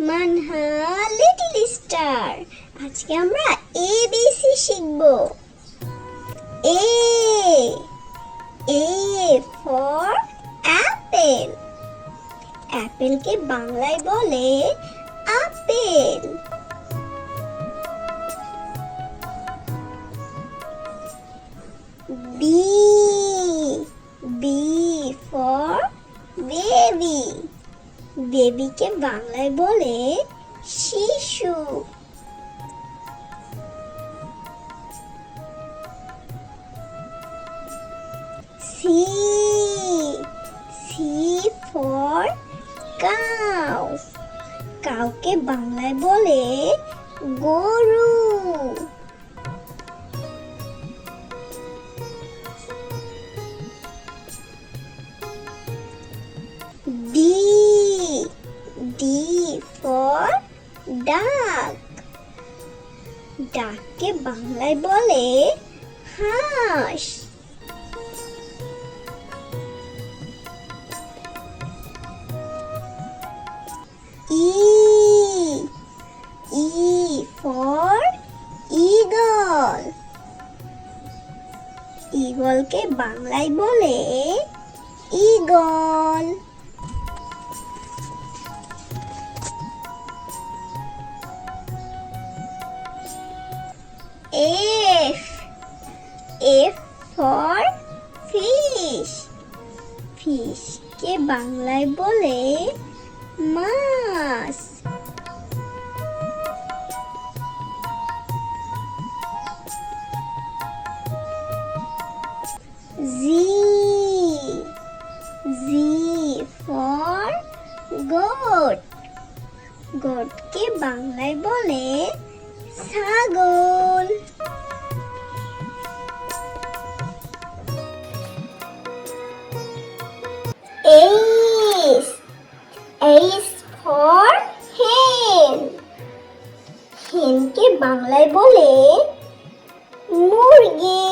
Manha little star. আজকে আমরা ABC শিখব। এ এ ফর অ্যাপেল। অ্যাপেলকে বাংলায় বলে আপেল। B B for baby. বেবিকে বাংলায় বলে শিশু। C C for cow. কাউকে বাংলায় বলে গরু। ডি ডি ফর ডাক। ডাককে বাংলায় বলে হাঁস। ই ই ফর ঈগল। ঈগলকে বাংলায় বলে eagle. F F for fish. ফিশকে বাংলায় বলে মাছ। জি জি ফর গোট। গোটকে বাংলায় বলে ছাগল। এইচ এইচ ফর হেন। হেনকে বাংলায় বলে মুরগি।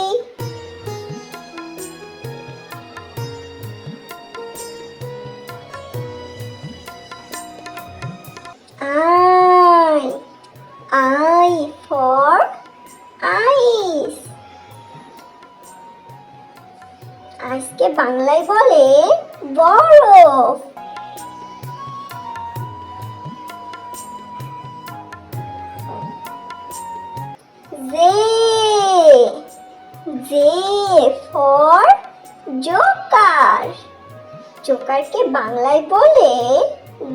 I I for ice. আইসকে বাংলায় বলে বরফ। J J for joker. জোকারকে বাংলায় বলে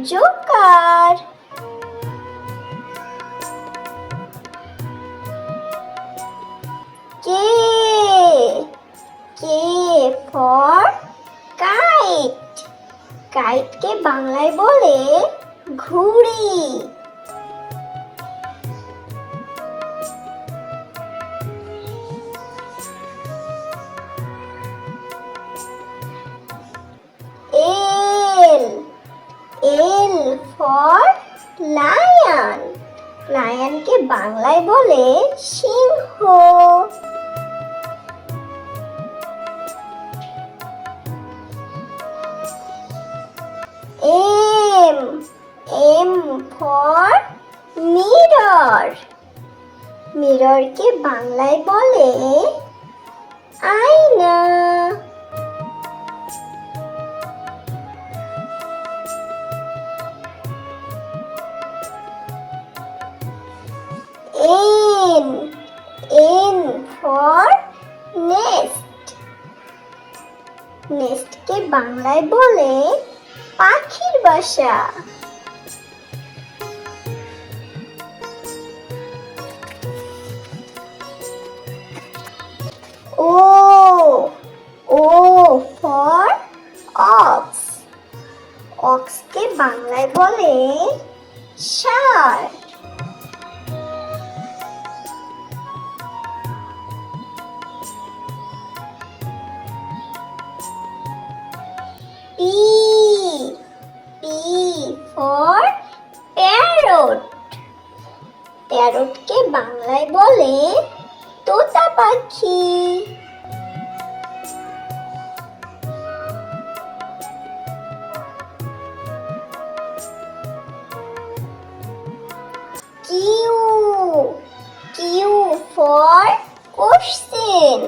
joker. K K for kite. কাইটকে বাংলায় বলে ঘুড়ি। এল এল ফর লায়ন। লায়নকে বাংলায় বলে সিংহ। M M for mirror. মিররকে বাংলায় বলে আয়না। N N for nest. নেস্টকে বাংলায় বলে পাখির বাসা। ও ও ফর অক্স। অক্সকে বাংলায় বলে ষাঁড়। P P for parrot. প্যারটকে বাংলায় বলে তোতা পাখি। কিউ কিউ ফর কোশ্চেন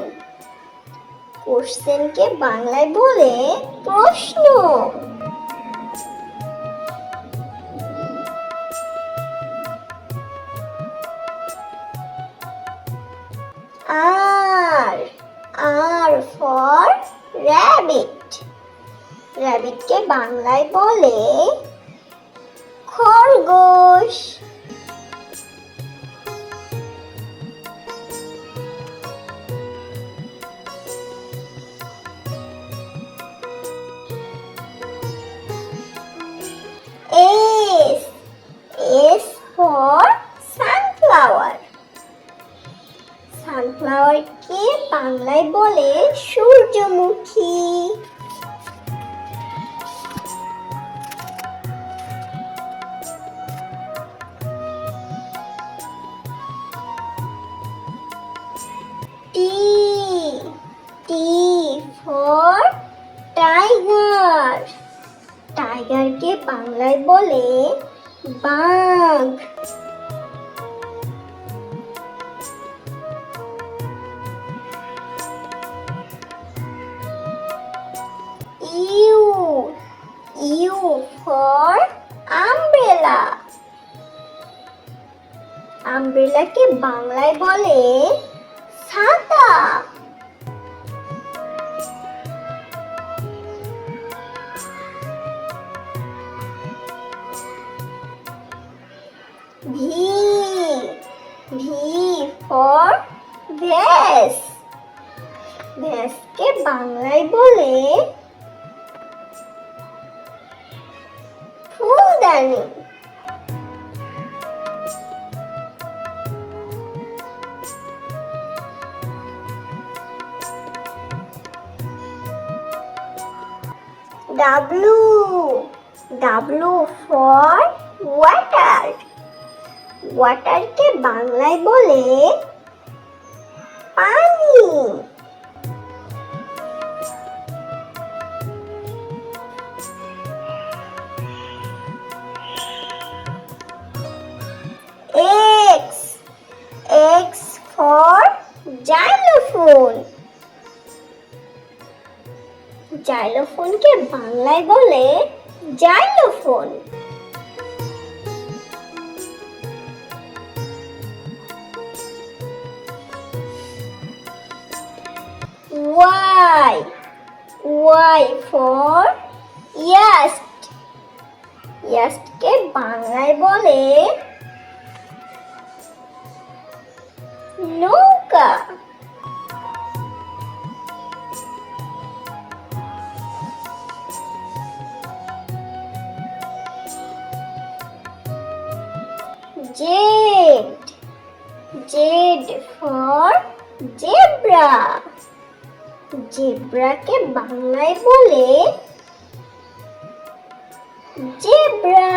কোশ্চেনকে বাংলায় বলে প্রশ্ন আর আর ফর র‍্যাবিট র‍্যাবিটকে বাংলায় বলে খরগোশ এস এস ফর সানফ্লাওয়ার সানফ্লাওয়ারকে বাংলায় বলে সূর্যমুখী টি টি ফর টাইগার টাইগারকে বাংলায় বলে বাঘ ইউ ইউ ফর আমব্রেলা আমব্রেলাকে বাংলায় বলে ছাতা ভি ভি ফর ভ্যাস ভ্যাসকে বাংলায় বলে ফুলদানি ডাব্লু ডাব্লু ফর ওয়াটার ওয়াটারকে বাংলায় বলে পানি এক্স এক্স ফর জাইলোফোন জাইলোফোনকে বাংলায় বলে জাইলোফোন ওয়াই ওয়াই ফর ইয়াস্ট ইয়াস্টকে বাংলায় বলে নৌকা জেড জেড ফর জেব্রা জেব্রাকে বাংলায় বলে জেব্রা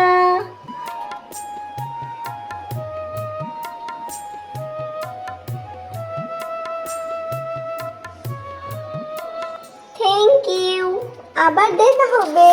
থ্যাংক ইউ আবার দেখা হবে